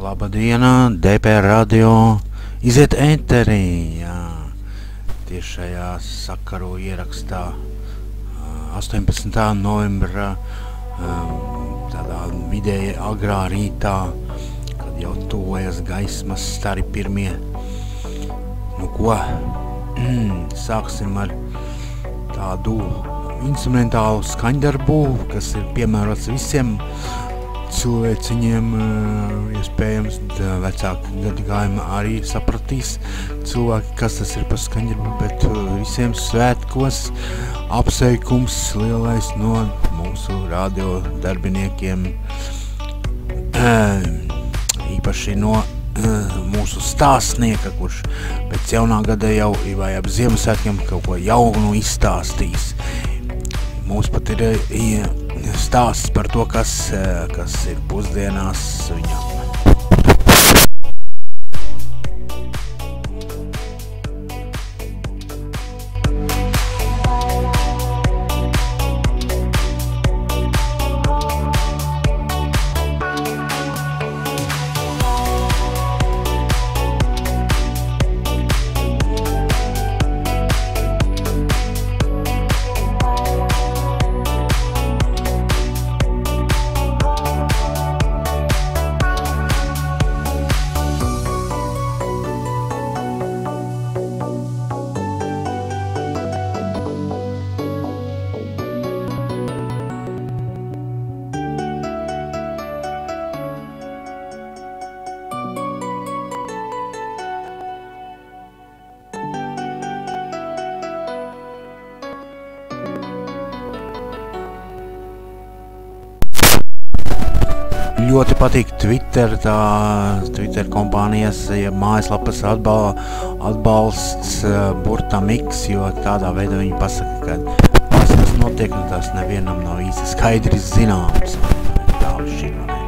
Labadiena, DP radio iziet ēterī, jā. Tieši šajā sakaru ierakstā 18. novembra tādā vidēji agrā rītā, kad jau tuvojas gaismas stari pirmie. Nu ko, sāksim ar tādu instrumentālu skaņdarbu, kas ir piemērots visiem cilvēciņiem, iespējams, vecāki gadagājumi arī sapratīs cilvēki, kas tas ir par skaņdarbu, bet visiem svētkos apsveikums lielais no mūsu radio darbiniekiem, īpaši no mūsu stāstnieka, kurš pēc jaunā gada jau vai ap Ziemassvētkiem kaut ko jaunu izstāstīs. Mums pat ir stāsts par to, kas ir pusdienās viņam. Ļoti patīk Twitter kompānijas, ja mājaslapas atbalsts burtam X, jo tādā veidā viņi pasaka, ka tas notiek, un tas nevienam nav īsti skaidrs zināms. Tā šķiet, vai ne?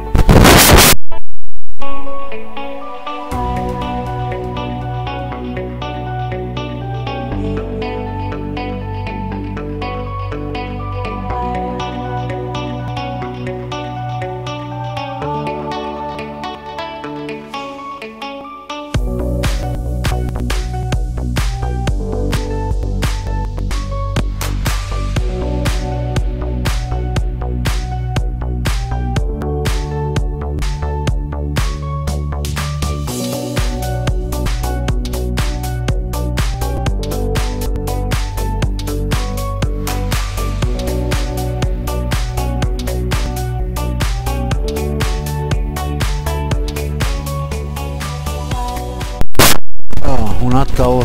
Un atkal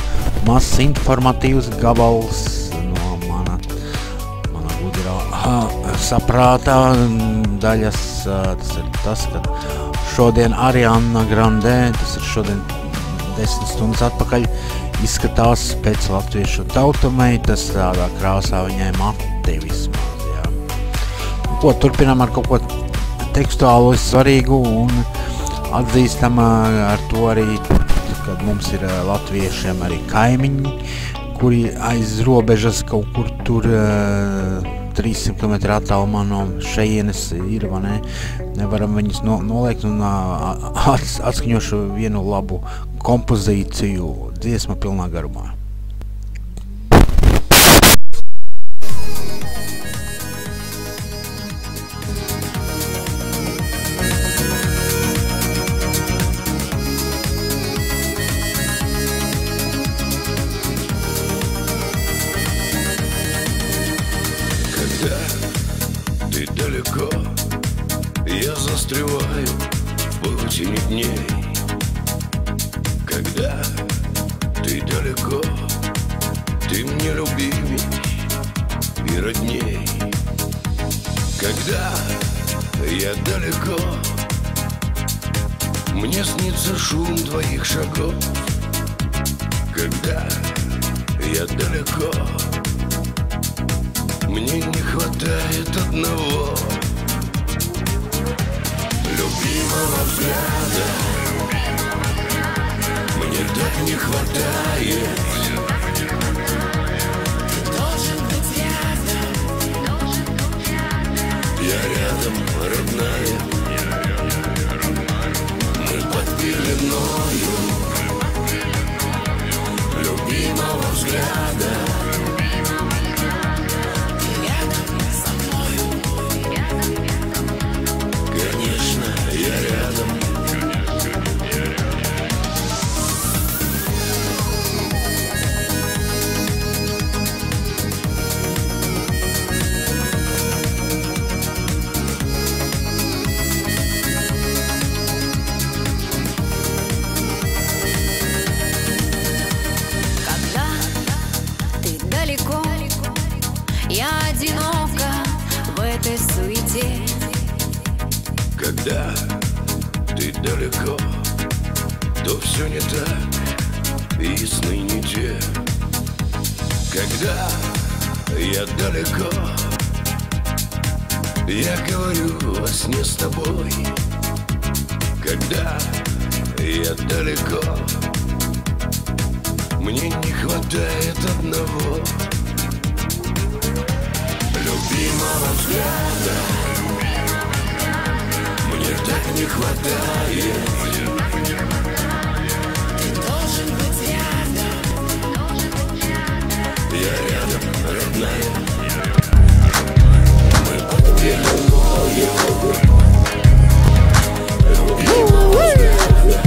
mazs informatīvs gabals no mana gudrā saprātā daļas. Tas ir tas, ka šodien Ariana Grande, tas ir šodien 10 stundas atpakaļ, izskatās pēc latviešu tautameitas, tādā krāsā viņai mati vismaz, jā. Ko, turpinām ar kaut ko tekstuālu svarīgu un atzīstam ar to arī, kad mums ir latviešiem arī kaimiņi, kuri aiz robežas kaut kur tur 300 km attālumā no šejienes ir, vai ne? Nevaram viņus noliekt un atskaņošu vienu labu kompozīciju dziesma pilnā garumā. Я застреваю в паутине дней. Когда ты далеко, ты мне любимей и родней. Когда я далеко, мне снится шум твоих шагов. Когда я далеко, мне не хватает одного любимого взгляда. Мне так не хватает. Должен быть рядом. Я рядом, родная. Мы длиною любимого взгляда. Рядом со мною, конечно, я рядом. Я одинока в этой суете. Когда ты далеко, то все не так, и сны не те. Когда я далеко, я говорю во сне с тобой. Когда я далеко, мне не хватает одного любимого взгляда. Мне так не хватает. Ты должен быть рядом. Я рядом, родная. Мы под пеленою любимого взгляда.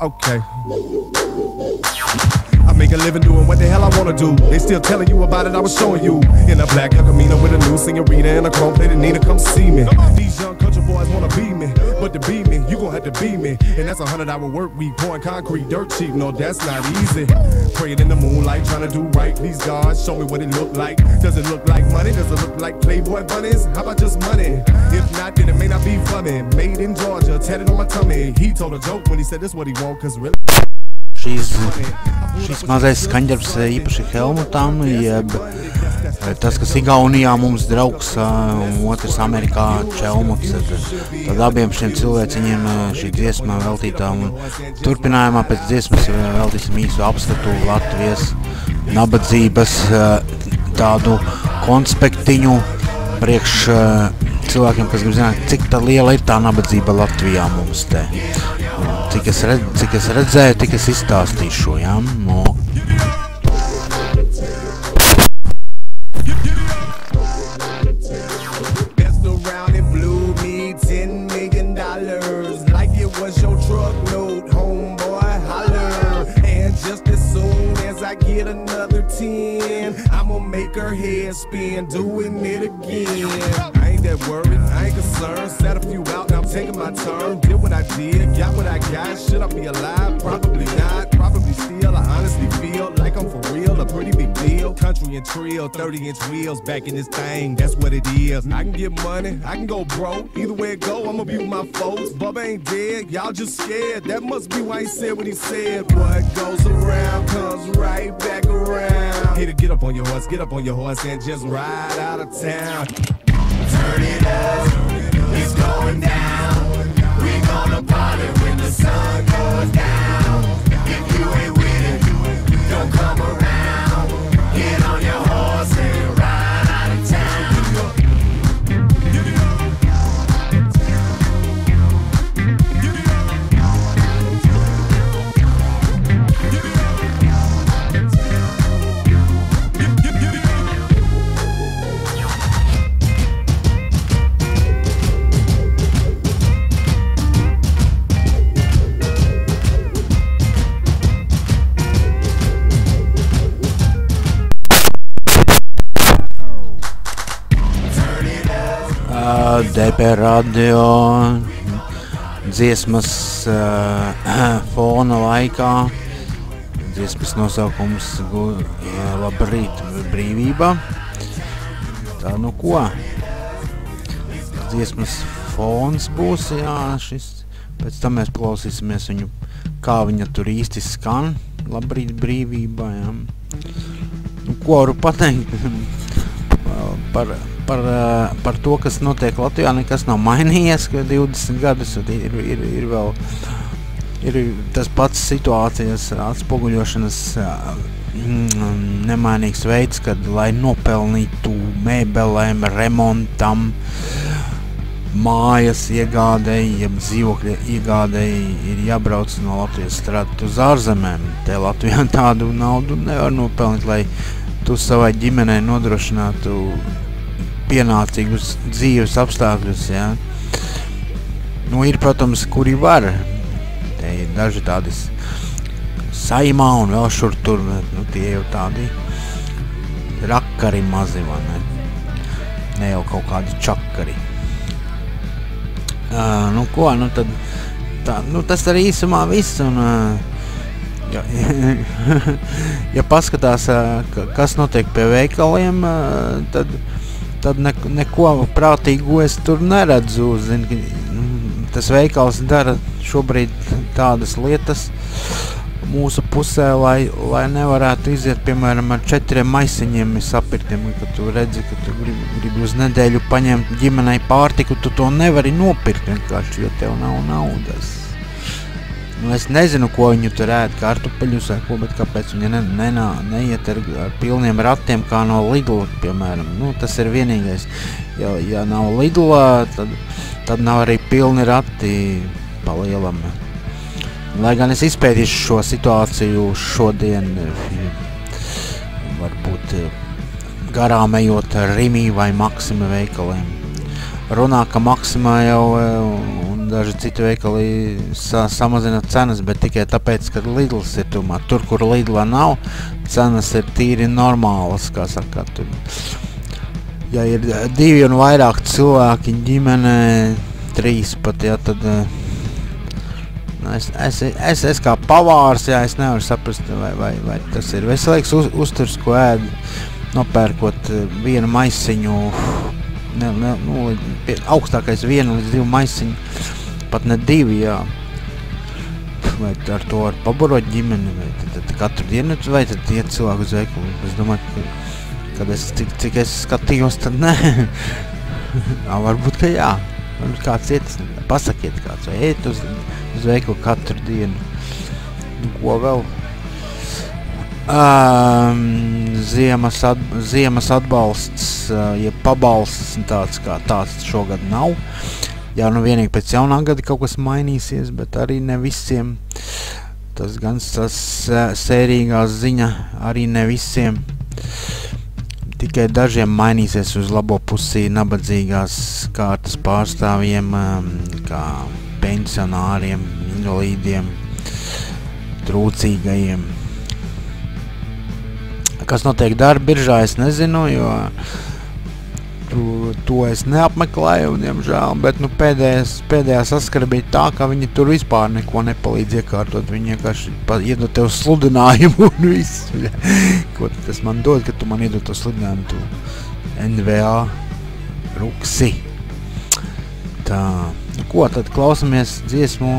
Okay. Make a living doing what the hell I wanna do. They still telling you about it, I was showing you. In a black Camino with a new senorita and a chrome plated Nina, come see me. These young country boys wanna be me, but to be me, you gon' have to be me. And that's 100-hour work week, pouring concrete, dirt cheap. No, that's not easy. Praying in the moonlight, trying to do right. These guys show me what it look like. Does it look like money? Does it look like Playboy bunnies? How about just money? If not, then it may not be funny. Made in Georgia, tatted on my tummy. He told a joke when he said this what he want, cause really. Šis mazais skaņdarbs īpaši Helmutam, jeb tas, kas Igaunijā mums draugs, otrs Amerikā Čelmuts, tad abiem šiem cilvēciņiem šī dziesma veltītā, un turpinājumā pēc dziesmas veltīsim īsu apskatu Latvijas nabadzības tādu konspektiņu priekš cilvēkiem, kas grib zināt, cik tā liela ir tā nabadzība Latvijā mums te. Cik es redzēju, tik es izstāstīšu šo, jā? No. Messed around and blew me $10 million like it was your truckload, homeboy, holler. And just as soon as I get another 10, I'ma make her head spin, doing it again. I ain't that worried, I ain't concerned. Set a few out, now I'm taking my turn. Did what I did, got what I got. Should I be alive? Probably not. Probably still. I honestly feel like I'm for real, a pretty big deal. Country and trill, 30-inch wheels back in this thing. That's what it is. I can get money, I can go broke. Either way it go, I'ma be with my folks. Bubba ain't dead, y'all just scared. That must be why he said what he said. What goes around comes right back around. Hey, to get up on your horse and just ride out of town. Turn it up, it's going down. We gonna party when the sun goes down. If you ain't with it, don't come around. Get on your horse and ride out of town. DP radio dziesmas fona laikā. Dziesmas nosaukums Labrīt brīvībā. Tā nu ko? Dziesmas fons būs, jā, šis. Pēc tam mēs klausīsimies viņu, kā viņa tur īsti skan. Labrīt brīvībā, jā. Nu, ko varu pateikt par to, kas notiek Latvijā, nekas nav mainījies, ka 20 gadus ir vēl tas pats situācijas atspoguļošanas nemainīgs veids, kad, lai nopelnītu mēbelēm, remontam, mājas iegādēji, jeb dzīvokļa iegādēji ir jābrauc no Latvijas strādāt uz ārzemēm. Te Latvijā tādu naudu nevar nopelnīt, lai tu savai ģimenei nodrošinātu pienācīgus dzīves apstākļus, jā. Nu, ir, protams, kuri var. Te ir daži tādi Saimā un vēl šur tur, nu, tie jau tādi rakari mazi, vai ne? Ne jau kaut kādi čakari. Nu, ko, nu, tad, tā, nu, tas arī īsumā viss, un, ja paskatās, kas notiek pie veikaliem, tad neko prātīgu es tur neredzu. Zini, tas veikals dara šobrīd tādas lietas mūsu pusē, lai nevarētu iziet, piemēram, ar 4 maisiņiem sapirktiem, kad tu redzi, ka tu gribi uz nedēļu paņemt ģimenei pārtiku, tu to nevari nopirkt vienkārši, jo tev nav naudas. Nu, es nezinu, ko viņu tur ēd, kartupeļus vai ko, bet kāpēc viņa neiet ar pilniem ratiem, kā no Lidla, piemēram. Nu, tas ir vienīgais. Ja nav Lidla, tad nav arī pilni rati pa lielam. Lai gan es izpētīšu šo situāciju šodien, varbūt garām ejot Rimi vai Maksima veikaliem. Runā, ka Maksimā jau un daži citi veikali samazina cenas, bet tikai tāpēc, ka Lidls ir tumā. Tur, kur Lidla nav, cenas ir tīri normālas, kā saka. Tur. Ja ir 2 un vairāk cilvēki ģimene, 3 pat, ja, tad es kā pavārs, jā, es nevaru saprast, vai tas ir veselīgs uzturs, ko ēd, nopērkot 1 maisiņu, augstākais 1 līdz 2 maisiņu, pat ne 2, jā. Vai ar to var pabarot ģimeni, vai tad katru dienu, vai tad iet cilvēku uz veikalu. Es domāju, kad cik es skatījos, tad nē. Varbūt, ka jā. Varbūt kāds iet, pasakiet kāds, vai iet uz veikalu katru dienu. Nu, ko vēl? Ziemas atbalsts, ja pabalsts tāds kā tāds šogad nav. Jā, nu vienīgi pēc jaunā gada kaut kas mainīsies, bet arī ne visiem. Tas gan sērīgās ziņa arī ne visiem. Tikai dažiem mainīsies uz labo pusi nabadzīgās kārtas pārstāvjiem, kā pensionāriem, invalīdiem, trūcīgajiem. Kas notiek darba biržā, es nezinu, jo to es neapmeklēju, diemžēl, bet nu, pēdējā saskara bija tā, ka viņi tur vispār neko nepalīdz iekārtot. Viņi vienkārši iedod tev sludinājumu un viss. Ko tas man dod, ka tu man iedod to sludinājumu, tu NVA ruksi. Tā, nu ko, tad klausamies dziesmu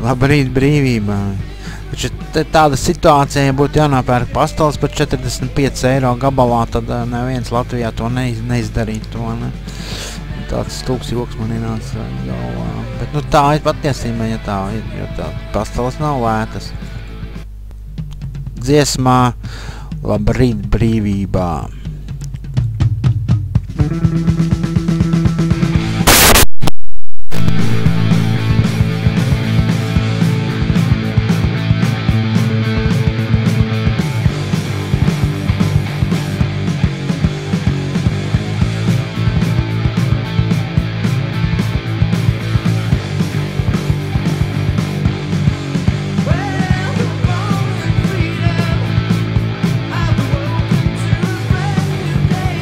Labrīt brīvībā. Taču tāda situācija, ja būtu jānopērk pastalas par 45 eiro gabalā, tad neviens Latvijā to neizdarītu. To, ne? Tāds stūks joks man ienāca galvā. Bet nu, tā ir patiesībā, ja tā ir, jo tā pastalas nav lētas. Dziesmā Labrīt brīvībā. Freedom, I woke up to a brand new day.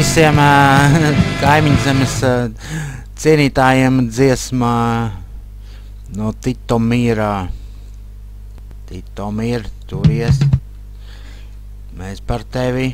visiem kaimiņu zemes cienītājiem dziesmā no Tito Mīrā. Tito Mīr, turies. Mēs par tevi.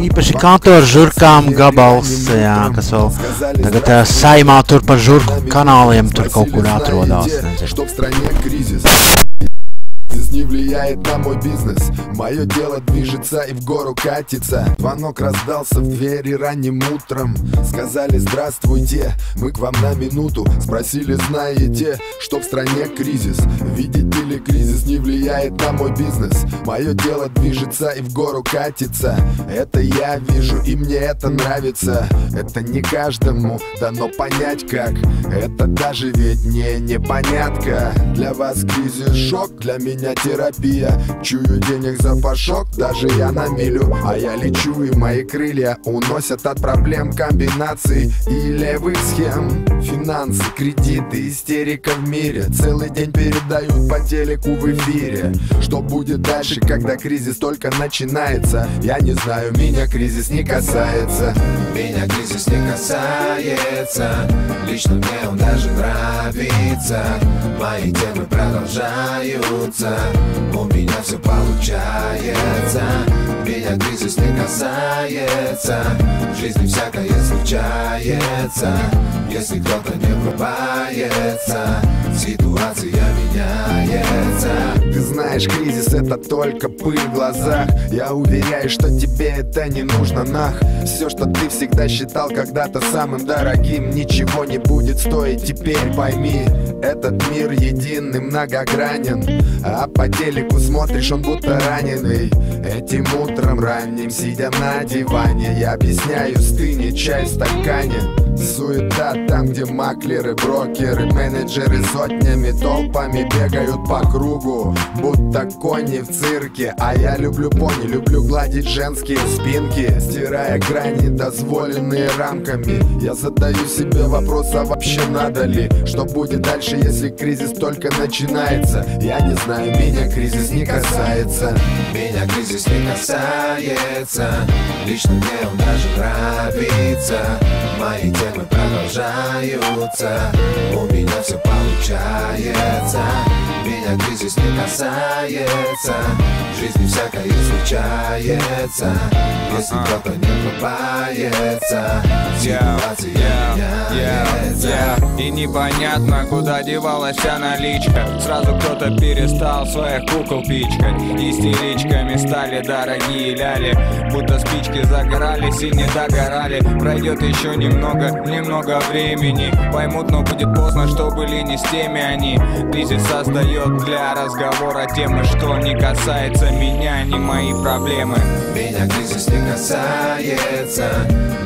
Īpaši kantoru žurkām gabals, jā, kas vēl tagad saimā tur par žurku kanāliem tur kaut kur atrodās. Что в стране кризис. Кризис не влияет на мой бизнес. Мое дело движется и в гору катится. Звонок раздался в двери ранним утром. Сказали: здравствуйте, мы к вам на минуту. Спросили: знаете, что в стране кризис? Видите ли, кризис не влияет на мой бизнес. Мое дело движется и в гору катится. Это я вижу, и мне это нравится. Это не каждому дано понять как. Это даже ведь не непонятка. Для вас кризис шок, для меня терапия. Чую денег за пашок, даже я на милю. А я лечу, и мои крылья уносят от проблем комбинаций и левых схем. Финансы, кредиты, истерика в мире. Целый день передают по телеку в эфире. Что будет дальше, когда кризис только начинается? Я не знаю, меня кризис не касается. Меня кризис не касается. Лично мне он даже нравится. Мои темы продолжаются. У меня все получается. Меня кризис не касается. В жизни всякое случается. Если кто-то не врубается, ситуация меняется. Ты знаешь, кризис — это только пыль в глазах. Я уверяю, что тебе это не нужно нах. Все, что ты всегда считал когда-то самым дорогим, ничего не будет стоить теперь, пойми. Этот мир единый, многогранен. А по телеку смотришь, он будто раненый. Этим утром ранним, сидя на диване, я объясняю, стынет чай в стакане. Суета там, где маклеры, брокеры, менеджеры сотнями, толпами бегают по кругу, будто кони в цирке. А я люблю пони, люблю гладить женские спинки, стирая грани, дозволенные рамками. Я задаю себе вопрос, а вообще надо ли? Что будет дальше, если кризис только начинается? Я не знаю, меня кризис не касается. Меня кризис не касается. Лично мне он даже нравится. Мои темы продолжаются. У меня все получается. Меня кризис не касается. В жизни всякое случается. Если кто-то не врубается, ситуация меняется. И непонятно, куда девалась вся наличка. Сразу кто-то перестал своих кукол пичкать. Истеричками стали дорогие ляли. Будто спички загорались и не догорали. Пройдет еще немного времени. Поймут, но будет поздно, что были не с теми они. Кризис создает для разговора темы, что не касается меня, не мои проблемы. Меня кризис не касается.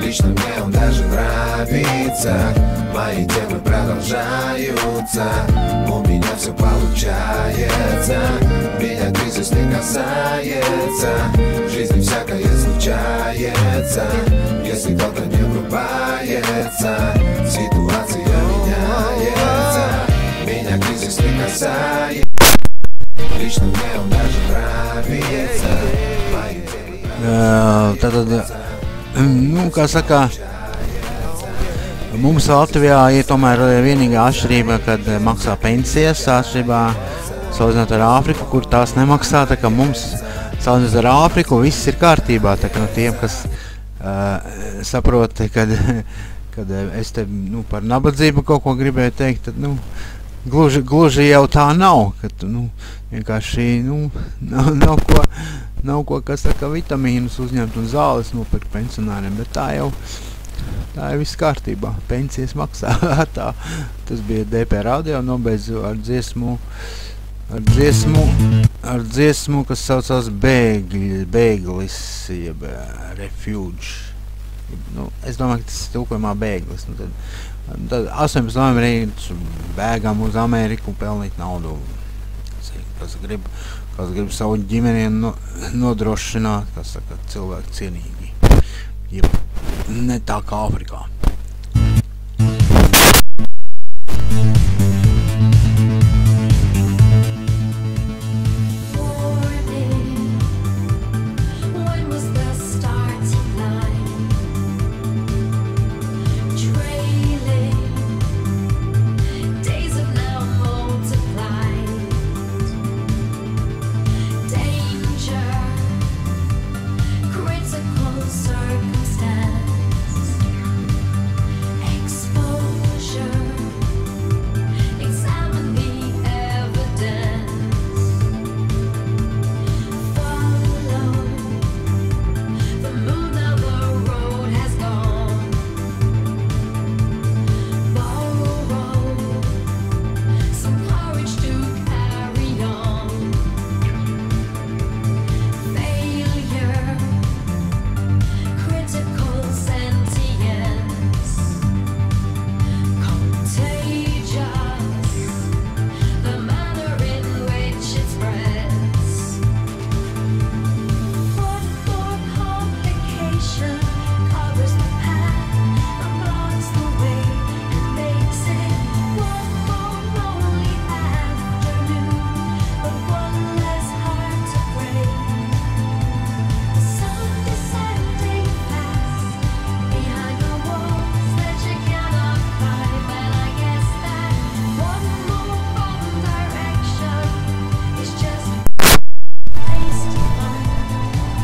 Лично мне он даже нравится. Мои темы продолжаются. У меня все получается. Меня кризис не касается. В жизни всякое случается. Если кто-то не врубается, ситуация меняется. Меня кризис не касается. Лично мне он даже нравится. Kā saka, mums Latvijā ir tomēr vienīgā atšķirība, kad maksā pensijas atšķirībā salīdzinot ar Āfriku, kur tās nemaksā, tā kā mums salīdzinot ar Āfriku viss ir kārtībā, tā kā tiem, kas saprot, kad es te par nabadzību kaut ko gribēju teikt, tad gluži jau tā nav, ka vienkārši nav ko, kas saka, vitamīnus uzņemt un zāles nopirkt pensionāriem, bet tā ir viss kārtībā, pensijas maksā. Tas bija DP radio, nobeidzu ar dziesmu ar dziesmu, kas saucās bēglis, jeb refuge. Nu, es domāju, ka tas ir tulkojumā bēglis. Nu, tad 18. novembrī bēgam uz Ameriku pelnīt naudu. Kas grib savu ģimeni nodrošināt, kas saka, cilvēku cienīgi. Jeb ne tā kā Afrikā.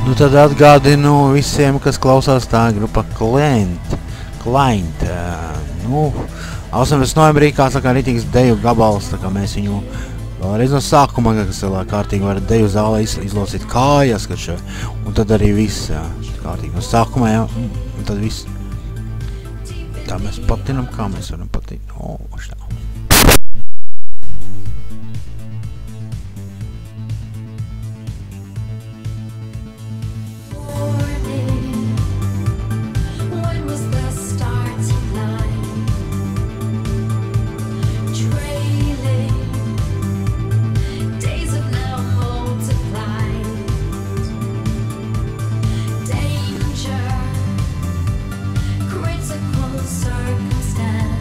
Nu tad atgādinu visiem, kas klausās tā grupa Client. 18. novembrī, kā saka, ritīgs deju gabals, tā kā mēs viņu vēlreiz no sākuma, kas vēl kārtīgi var deju zālē izlocīt kājas, un tad arī viss, kārtīgi no sākuma, un tad viss. Tā mēs patinam, kā mēs varam patīt. Šā. Circumstance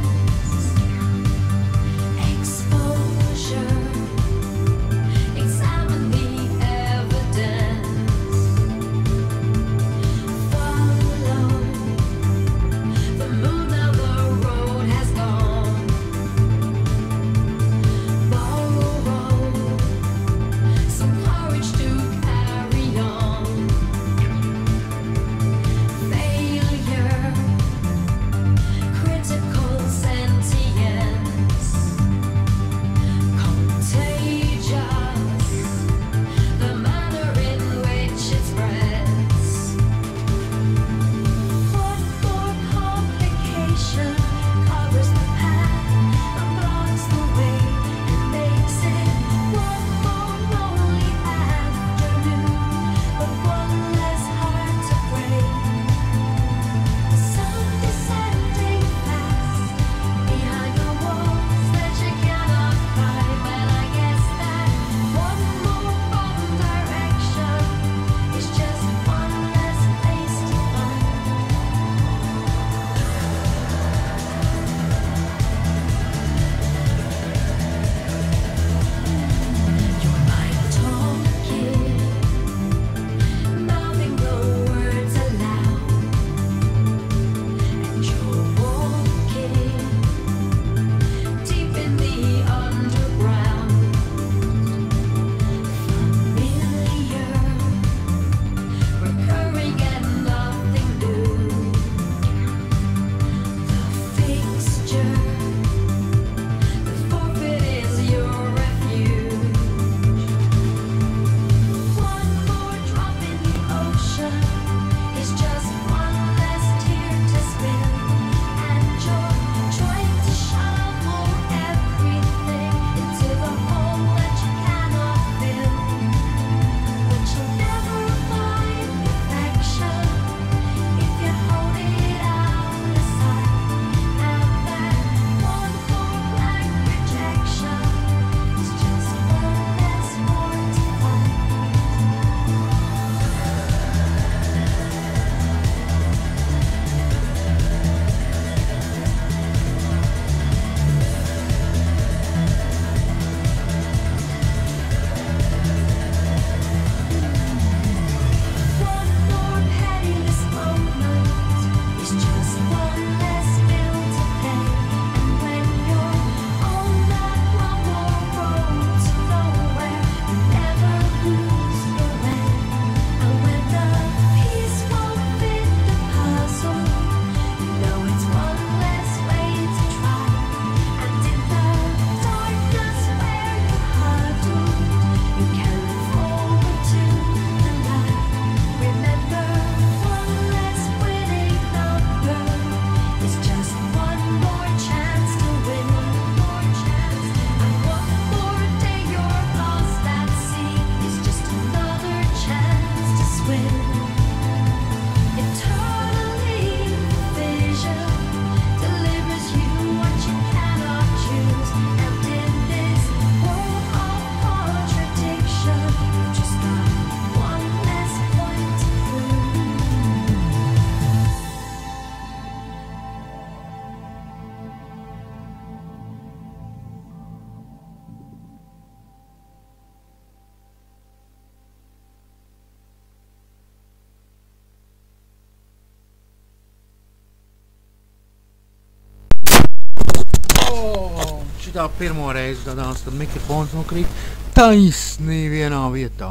tā pirmo reizi gadās, kad mikrofons nokrīt taisnī vienā vietā.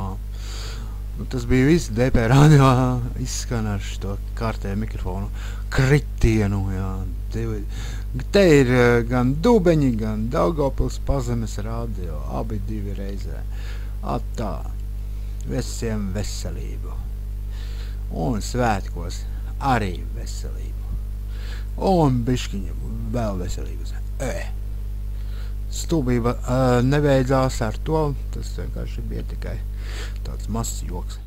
Nu, tas bija viss DP radio izskan ar šo kārtēju mikrofonu kritienu, jā. Te ir gan Dubeņi, gan Daugavpils Pazemes radio, abi divi reizē. Atā, visiem veselību. Un svētkos arī veselību. Un biškiņam vēl veselības. Stulbība nebeidzās ar to, tas vienkārši bija tikai tāds mazs joks.